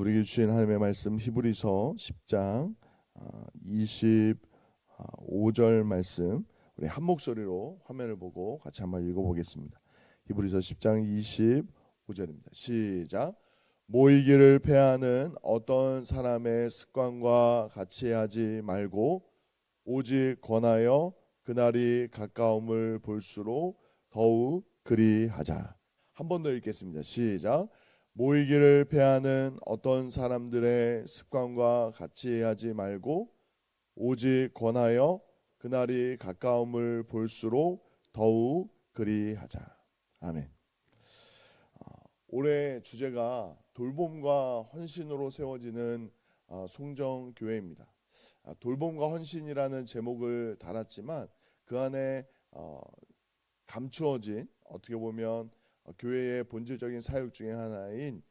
우리에게 주신 하나님의 말씀 히브리서 10장 25절 말씀, 우리 한 목소리로 화면을 보고 같이 한번 읽어보겠습니다. 히브리서 10장 25절입니다. 시작. 모이기를 패하는 어떤 사람의 습관과 같이 하지 말고 오직 권하여 그날이 가까움을 볼수록 더욱 그리하자. 한 번 더 읽겠습니다. 시작. 모이기를 패하는 어떤 사람들의 습관과 같이 하지 말고 오직 권하여 그날이 가까움을 볼수록 더욱 그리하자. 아멘. 올해 주제가 돌봄과 헌신으로 세워지는 송정교회입니다. 돌봄과 헌신이라는 제목을 달았지만 그 안에 감추어진, 어떻게 보면 교회의 본질적인 사역 중에 하나인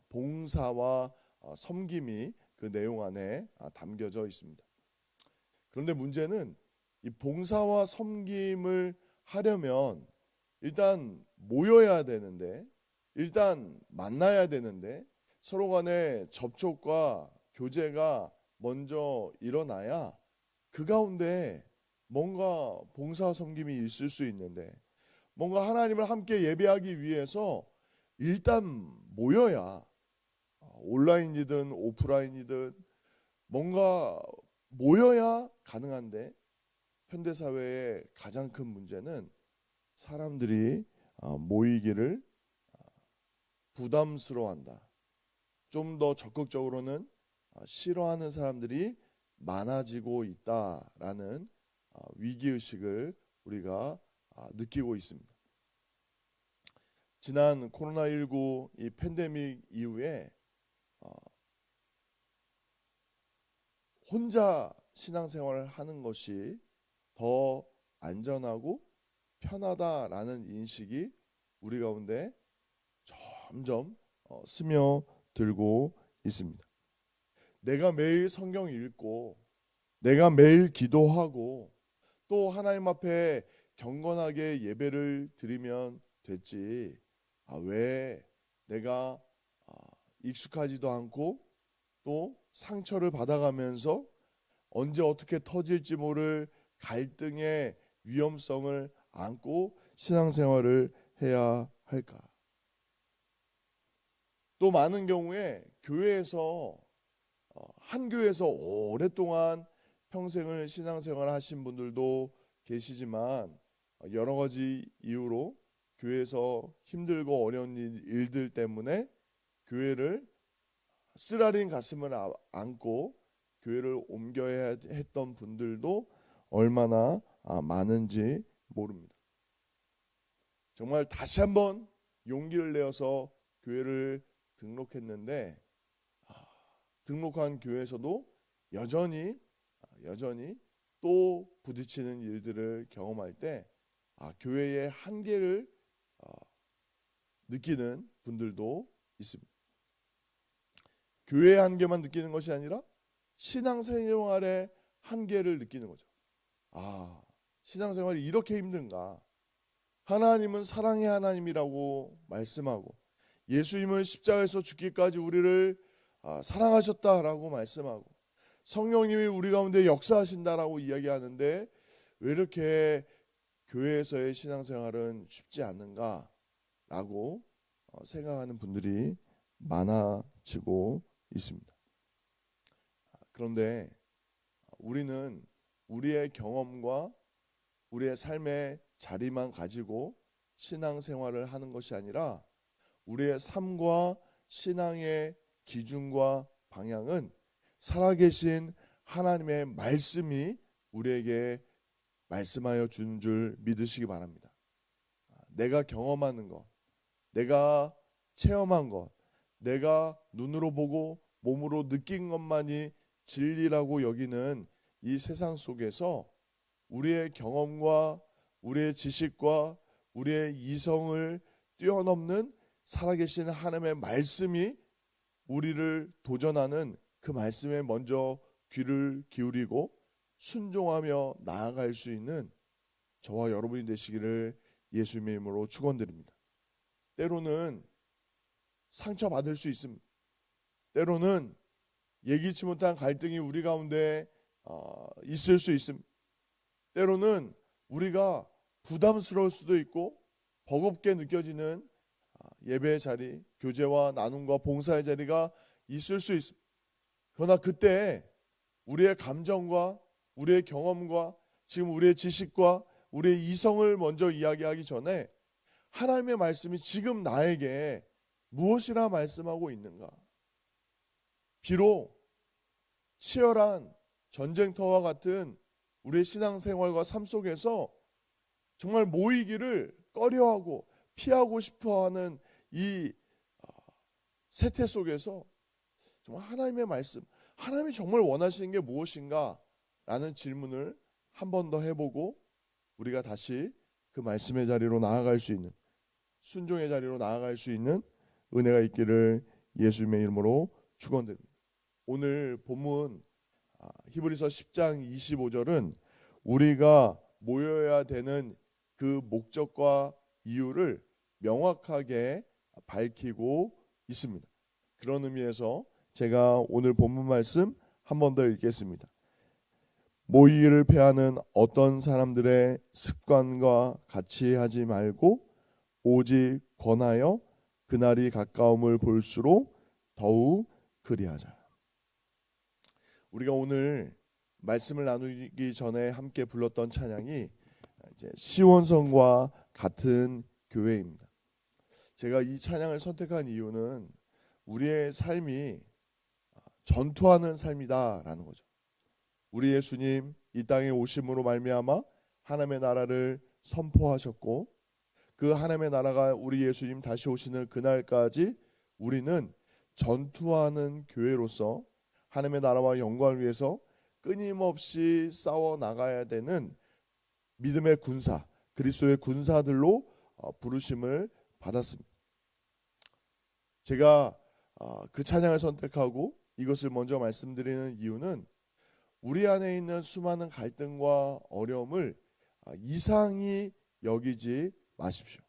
봉사와 섬김이 그 내용 안에 담겨져 있습니다. 그런데 문제는 이 봉사와 섬김을 하려면 일단 모여야 되는데, 일단 만나야 되는데, 서로 간의 접촉과 교제가 먼저 일어나야 그 가운데 뭔가 봉사와 섬김이 있을 수 있는데, 뭔가 하나님을 함께 예배하기 위해서 일단 모여야, 온라인이든 오프라인이든 뭔가 모여야 가능한데, 현대사회의 가장 큰 문제는 사람들이 모이기를 부담스러워한다. 좀 더 적극적으로는 싫어하는 사람들이 많아지고 있다라는 위기의식을 우리가 느끼고 있습니다. 지난 코로나19 이 팬데믹 이후에 혼자 신앙생활을 하는 것이 더 안전하고 편하다라는 인식이 우리 가운데 점점 스며들고 있습니다. 내가 매일 성경 읽고 내가 매일 기도하고 또 하나님 앞에 경건하게 예배를 드리면 됐지, 왜 내가 익숙하지도 않고 또 상처를 받아가면서 언제 어떻게 터질지 모를 갈등의 위험성을 안고 신앙생활을 해야 할까? 또 많은 경우에 교회에서 한 교회에서 오랫동안 평생을 신앙생활 하신 분들도 계시지만 여러 가지 이유로 교회에서 힘들고 어려운 일들 때문에 교회를 쓰라린 가슴을 안고 교회를 옮겨야 했던 분들도 얼마나 많은지 모릅니다. 정말 다시 한번 용기를 내어서 교회를 등록했는데 등록한 교회에서도 여전히 또 부딪히는 일들을 경험할 때 교회의 한계를 느끼는 분들도 있습니다. 교회의 한계만 느끼는 것이 아니라 신앙생활의 한계를 느끼는 거죠. 신앙생활이 이렇게 힘든가? 하나님은 사랑의 하나님이라고 말씀하고 예수님은 십자가에서 죽기까지 우리를 사랑하셨다라고 말씀하고 성령님이 우리 가운데 역사하신다라고 이야기하는데 왜 이렇게 교회에서의 신앙생활은 쉽지 않는가라고 생각하는 분들이 많아지고 있습니다. 그런데 우리는 우리의 경험과 우리의 삶의 자리만 가지고 신앙생활을 하는 것이 아니라 우리의 삶과 신앙의 기준과 방향은 살아계신 하나님의 말씀이 우리에게 말씀하여 주는 줄 믿으시기 바랍니다. 내가 경험하는 것, 내가 체험한 것, 내가 눈으로 보고 몸으로 느낀 것만이 진리라고 여기는 이 세상 속에서 우리의 경험과 우리의 지식과 우리의 이성을 뛰어넘는 살아계신 하나님의 말씀이 우리를 도전하는 그 말씀에 먼저 귀를 기울이고 순종하며 나아갈 수 있는 저와 여러분이 되시기를 예수님의 이름으로 축원드립니다. 때로는 상처받을 수 있습니다. 때로는 예기치 못한 갈등이 우리 가운데 있을 수 있습니다. 때로는 우리가 부담스러울 수도 있고 버겁게 느껴지는 예배의 자리, 교제와 나눔과 봉사의 자리가 있을 수 있습니다. 그러나 그때 우리의 감정과 우리의 경험과 지금 우리의 지식과 우리의 이성을 먼저 이야기하기 전에 하나님의 말씀이 지금 나에게 무엇이라 말씀하고 있는가? 비록 치열한 전쟁터와 같은 우리의 신앙생활과 삶 속에서 정말 모이기를 꺼려하고 피하고 싶어하는 이 세태 속에서 정말 하나님의 말씀, 하나님이 정말 원하시는 게 무엇인가? 라는 질문을 한 번 더 해보고 우리가 다시 그 말씀의 자리로 나아갈 수 있는, 순종의 자리로 나아갈 수 있는 은혜가 있기를 예수님의 이름으로 축원드립니다. 오늘 본문 히브리서 10장 25절은 우리가 모여야 되는 그 목적과 이유를 명확하게 밝히고 있습니다. 그런 의미에서 제가 오늘 본문 말씀 한 번 더 읽겠습니다. 모이기를 패하는 어떤 사람들의 습관과 같이 하지 말고 오직 권하여 그날이 가까움을 볼수록 더욱 그리하자. 우리가 오늘 말씀을 나누기 전에 함께 불렀던 찬양이 이제 시온성과 같은 교회입니다. 제가 이 찬양을 선택한 이유는 우리의 삶이 전투하는 삶이다라는 거죠. 우리 예수님 이 땅에 오심으로 말미암아 하나님의 나라를 선포하셨고 그 하나님의 나라가 우리 예수님 다시 오시는 그날까지 우리는 전투하는 교회로서 하나님의 나라와 영광을 위해서 끊임없이 싸워 나가야 되는 믿음의 군사, 그리스도의 군사들로 부르심을 받았습니다. 제가 그 찬양을 선택하고 이것을 먼저 말씀드리는 이유는 우리 안에 있는 수많은 갈등과 어려움을 이상히 여기지 마십시오.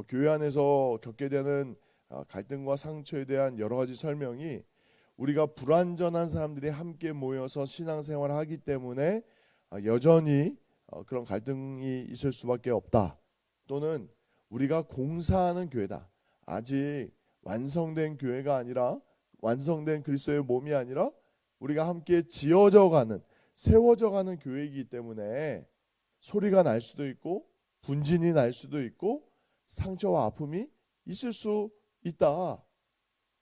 교회 안에서 겪게 되는 갈등과 상처에 대한 여러 가지 설명이 우리가 불완전한 사람들이 함께 모여서 신앙생활을 하기 때문에 여전히 그런 갈등이 있을 수밖에 없다. 또는 우리가 공사하는 교회다. 아직 완성된 교회가 아니라 완성된 그리스도의 몸이 아니라 우리가 함께 지어져 가는, 세워져 가는 교회이기 때문에 소리가 날 수도 있고 분진이 날 수도 있고 상처와 아픔이 있을 수 있다.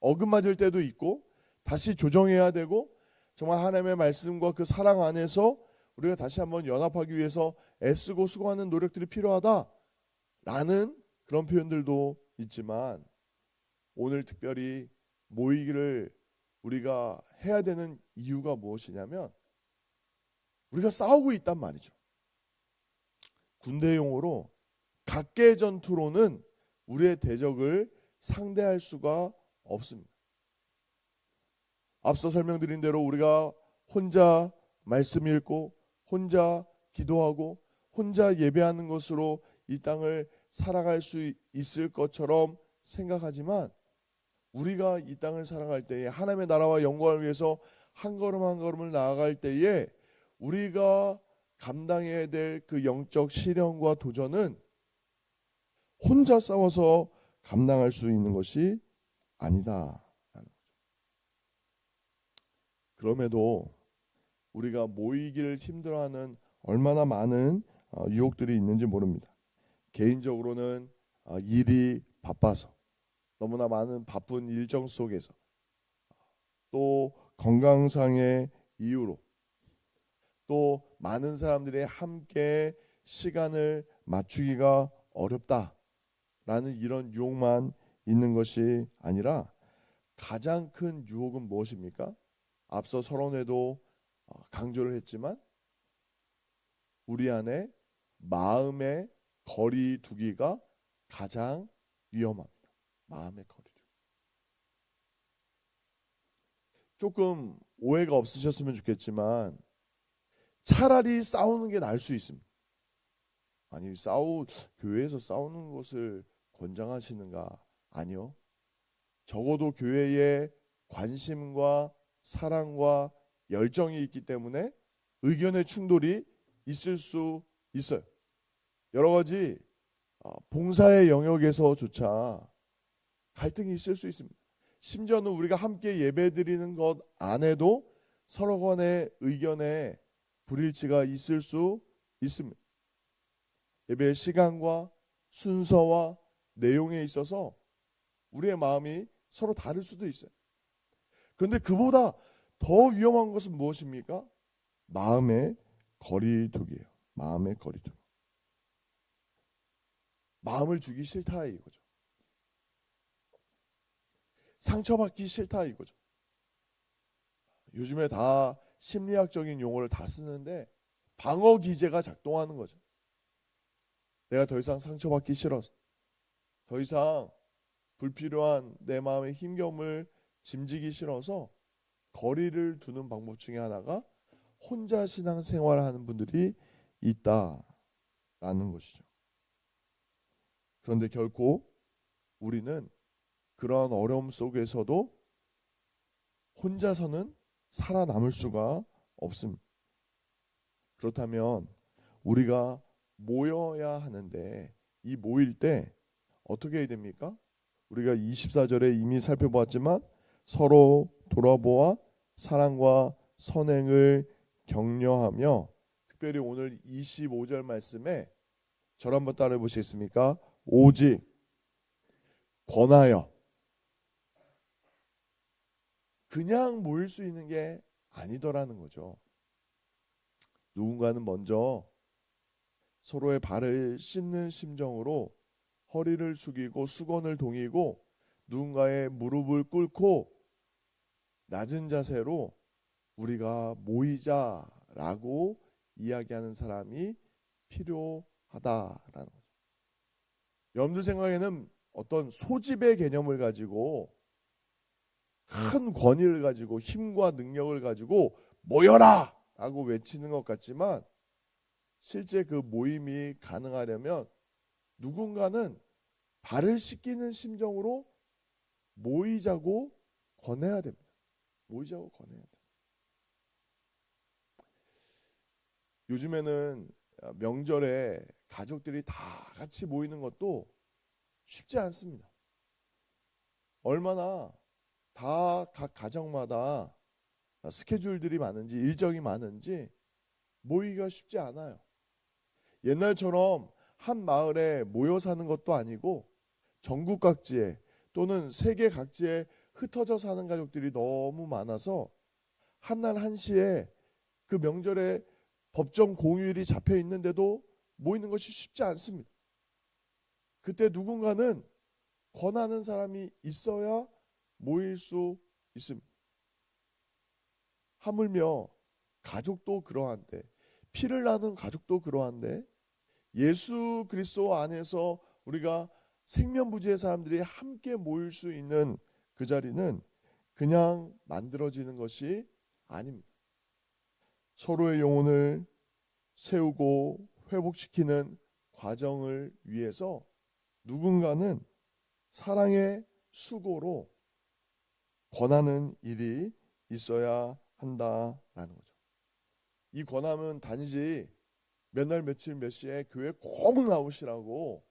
어긋맞을 때도 있고 다시 조정해야 되고 정말 하나님의 말씀과 그 사랑 안에서 우리가 다시 한번 연합하기 위해서 애쓰고 수고하는 노력들이 필요하다라는 그런 표현들도 있지만 오늘 특별히 모이기를 우리가 해야 되는 이유가 무엇이냐면 우리가 싸우고 있단 말이죠. 군대 용어로 각계 전투로는 우리의 대적을 상대할 수가 없습니다. 앞서 설명드린 대로 우리가 혼자 말씀 읽고 혼자 기도하고 혼자 예배하는 것으로 이 땅을 살아갈 수 있을 것처럼 생각하지만 우리가 이 땅을 살아갈 때에 하나님의 나라와 영광을 위해서 한 걸음 한 걸음을 나아갈 때에 우리가 감당해야 될 그 영적 시련과 도전은 혼자 싸워서 감당할 수 있는 것이 아니다. 그럼에도 우리가 모이기를 힘들어하는 얼마나 많은 유혹들이 있는지 모릅니다. 개인적으로는 일이 바빠서 너무나 많은 바쁜 일정 속에서 또 건강상의 이유로 또 많은 사람들이 함께 시간을 맞추기가 어렵다라는 이런 유혹만 있는 것이 아니라 가장 큰 유혹은 무엇입니까? 앞서 서론에도 강조를 했지만 우리 안에 마음의 거리 두기가 가장 위험합니다. 마음의 거리 두기. 조금 오해가 없으셨으면 좋겠지만 차라리 싸우는 게 나을 수 있습니다. 아니 교회에서 싸우는 것을 권장하시는가? 아니요. 적어도 교회의 관심과 사랑과 열정이 있기 때문에 의견의 충돌이 있을 수 있어요. 여러 가지 봉사의 영역에서조차 갈등이 있을 수 있습니다. 심지어는 우리가 함께 예배드리는 것 안에도 서로 간의 의견에 불일치가 있을 수 있습니다. 예배의 시간과 순서와 내용에 있어서 우리의 마음이 서로 다를 수도 있어요. 그런데 그보다 더 위험한 것은 무엇입니까? 마음의 거리두기예요. 마음의 거리두기. 마음을 주기 싫다 이거죠. 상처받기 싫다 이거죠. 요즘에 다 심리학적인 용어를 다 쓰는데 방어 기제가 작동하는 거죠. 내가 더 이상 상처받기 싫어서, 더 이상 불필요한 내 마음의 힘겨움을 짐지기 싫어서 거리를 두는 방법 중에 하나가 혼자 신앙생활을 하는 분들이 있다라는 것이죠. 그런데 결코 우리는 그러한 어려움 속에서도 혼자서는 살아남을 수가 없습니다. 그렇다면 우리가 모여야 하는데 이 모일 때 어떻게 해야 됩니까? 우리가 24절에 이미 살펴보았지만 서로 돌아보아 사랑과 선행을 격려하며, 특별히 오늘 25절 말씀에 절 한번 따라해 보시겠습니까? 오직 권하여. 그냥 모일 수 있는 게 아니더라는 거죠. 누군가는 먼저 서로의 발을 씻는 심정으로 허리를 숙이고 수건을 동이고 누군가의 무릎을 꿇고 낮은 자세로 우리가 모이자라고 이야기하는 사람이 필요하다라는 거죠. 여러분들 생각에는 어떤 소집의 개념을 가지고 큰 권위를 가지고 힘과 능력을 가지고 모여라 라고 외치는 것 같지만, 실제 그 모임이 가능하려면 누군가는 발을 씻기는 심정으로 모이자고 권해야 됩니다. 모이자고 권해야 돼요. 요즘에는 명절에 가족들이 다 같이 모이는 것도 쉽지 않습니다. 얼마나 다 각 가정마다 스케줄들이 많은지, 일정이 많은지 모이기가 쉽지 않아요. 옛날처럼 한 마을에 모여 사는 것도 아니고 전국 각지에 또는 세계 각지에 흩어져 사는 가족들이 너무 많아서 한날 한시에 그 명절에 법정 공휴일이 잡혀 있는데도 모이는 것이 쉽지 않습니다. 그때 누군가는 권하는 사람이 있어야 모일 수 있습니다. 하물며 가족도 그러한데, 피를 나눈 가족도 그러한데, 예수 그리스도 안에서 우리가 생명부지의 사람들이 함께 모일 수 있는 그 자리는 그냥 만들어지는 것이 아닙니다. 서로의 영혼을 세우고 회복시키는 과정을 위해서 누군가는 사랑의 수고로 권하는 일이 있어야 한다라는 거죠. 이 권함은 단지 몇 날 며칠 몇 시에 교회 꼭 나오시라고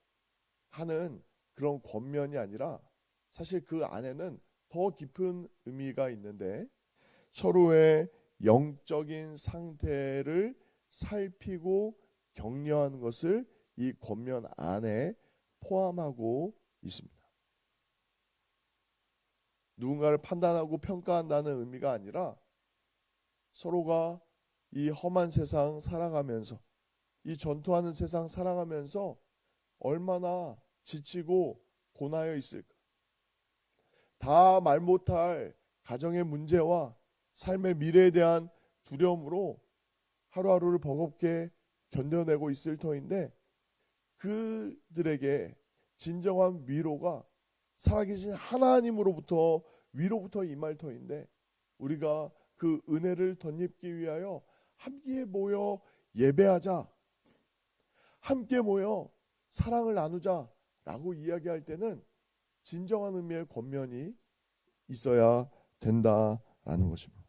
하는 그런 권면이 아니라, 사실 그 안에는 더 깊은 의미가 있는데, 서로의 영적인 상태를 살피고 격려하는 것을 이 권면 안에 포함하고 있습니다. 누군가를 판단하고 평가한다는 의미가 아니라 서로가 이 험한 세상 살아가면서, 이 전투하는 세상 살아가면서 얼마나 지치고 고나여 있을까. 다 말 못할 가정의 문제와 삶의 미래에 대한 두려움으로 하루하루를 버겁게 견뎌내고 있을 터인데, 그들에게 진정한 위로가 살아계신 하나님으로부터 위로부터 임할 터인데, 우리가 그 은혜를 덧입기 위하여 함께 모여 예배하자, 함께 모여 사랑을 나누자라고 이야기할 때는 진정한 의미의 권면이 있어야 된다라는 것입니다.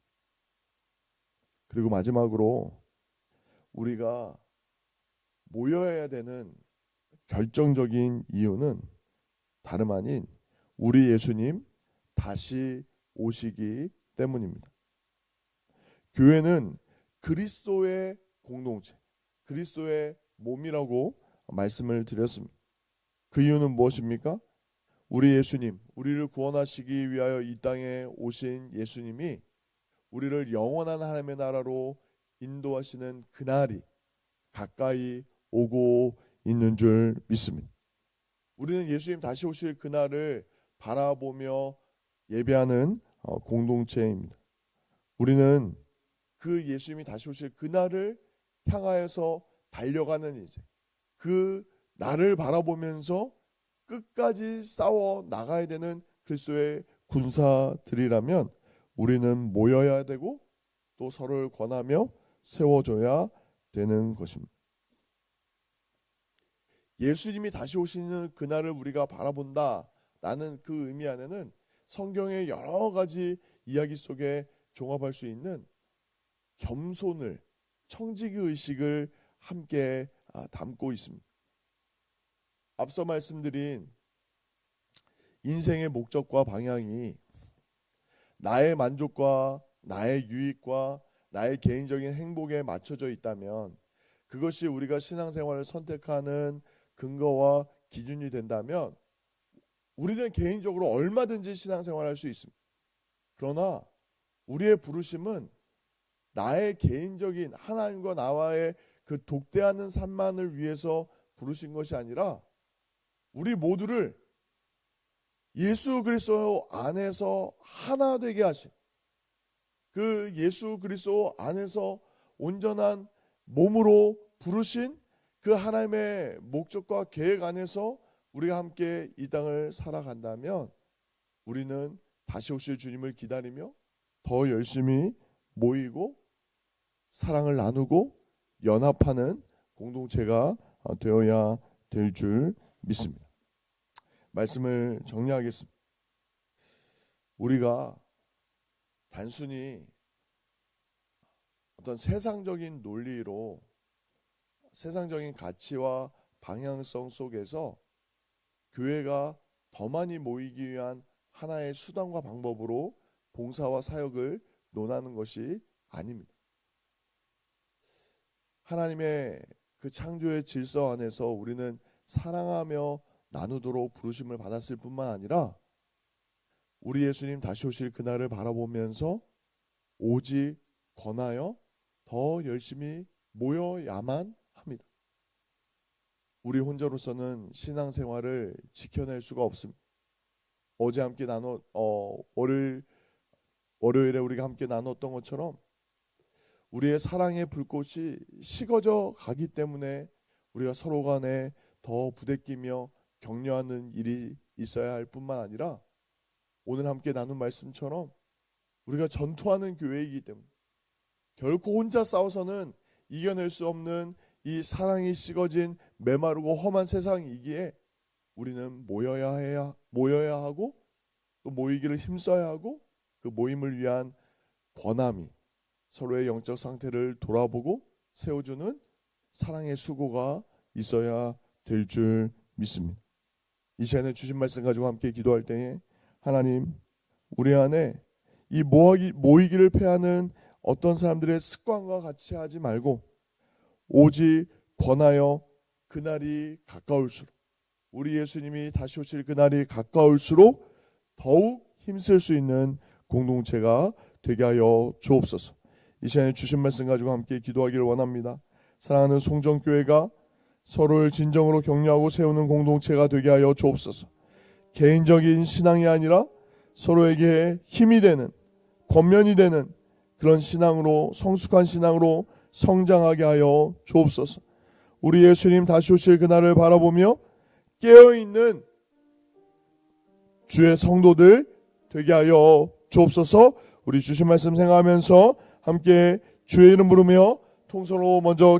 그리고 마지막으로 우리가 모여야 되는 결정적인 이유는 다름 아닌 우리 예수님 다시 오시기 때문입니다. 교회는 그리스도의 공동체, 그리스도의 몸이라고 말씀을 드렸습니다. 그 이유는 무엇입니까? 우리 예수님, 우리를 구원하시기 위하여 이 땅에 오신 예수님이 우리를 영원한 하나님의 나라로 인도하시는 그날이 가까이 오고 있는 줄 믿습니다. 우리는 예수님 다시 오실 그날을 바라보며 예배하는 공동체입니다. 우리는 그 예수님이 다시 오실 그날을 향하여서 달려가는 이제 그 날을 바라보면서 끝까지 싸워 나가야 되는 그리스도의 군사들이라면 우리는 모여야 되고 또 서로를 권하며 세워줘야 되는 것입니다. 예수님이 다시 오시는 그날을 우리가 바라본다라는 그 의미 안에는 성경의 여러 가지 이야기 속에 종합할 수 있는 겸손을, 청지기 의식을 함께 담고 있습니다. 앞서 말씀드린 인생의 목적과 방향이 나의 만족과 나의 유익과 나의 개인적인 행복에 맞춰져 있다면, 그것이 우리가 신앙생활을 선택하는 근거와 기준이 된다면 우리는 개인적으로 얼마든지 신앙생활을 할 수 있습니다. 그러나 우리의 부르심은 나의 개인적인 하나님과 나와의 그 독대하는 삶만을 위해서 부르신 것이 아니라 우리 모두를 예수 그리스도 안에서 하나 되게 하신, 그 예수 그리스도 안에서 온전한 몸으로 부르신 그 하나님의 목적과 계획 안에서 우리가 함께 이 땅을 살아간다면 우리는 다시 오실 주님을 기다리며 더 열심히 모이고 사랑을 나누고 연합하는 공동체가 되어야 될 줄 믿습니다. 말씀을 정리하겠습니다. 우리가 단순히 어떤 세상적인 논리로 세상적인 가치와 방향성 속에서 교회가 더 많이 모이기 위한 하나의 수단과 방법으로 봉사와 사역을 논하는 것이 아닙니다. 하나님의 그 창조의 질서 안에서 우리는 사랑하며 나누도록 부르심을 받았을 뿐만 아니라 우리 예수님 다시 오실 그날을 바라보면서 오직 권하여 더 열심히 모여야만 합니다. 우리 혼자로서는 신앙생활을 지켜낼 수가 없습니다. 어제 함께 월요일에 우리가 함께 나눴던 것처럼 우리의 사랑의 불꽃이 식어져 가기 때문에 우리가 서로 간에 더 부대끼며 격려하는 일이 있어야 할 뿐만 아니라 오늘 함께 나눈 말씀처럼 우리가 전투하는 교회이기 때문에 결코 혼자 싸워서는 이겨낼 수 없는 이 사랑이 식어진 메마르고 험한 세상이기에 우리는 모여야 하고 또 모이기를 힘써야 하고 그 모임을 위한 권함이 서로의 영적 상태를 돌아보고 세워주는 사랑의 수고가 있어야 될 줄 믿습니다. 이 시간에 주신 말씀 가지고 함께 기도할 때에 하나님, 우리 안에 이 모이기를 패하는 어떤 사람들의 습관과 같이 하지 말고 오직 권하여 그날이 가까울수록, 우리 예수님이 다시 오실 그날이 가까울수록 더욱 힘쓸 수 있는 공동체가 되게 하여 주옵소서. 이 시간에 주신 말씀 가지고 함께 기도하기를 원합니다. 사랑하는 송정교회가 서로를 진정으로 격려하고 세우는 공동체가 되게 하여 주옵소서. 개인적인 신앙이 아니라 서로에게 힘이 되는, 권면이 되는 그런 신앙으로, 성숙한 신앙으로 성장하게 하여 주옵소서. 우리 예수님 다시 오실 그날을 바라보며 깨어있는 주의 성도들 되게 하여 주옵소서. 우리 주신 말씀 생각하면서 함께 주의 이름 부르며 통성으로 먼저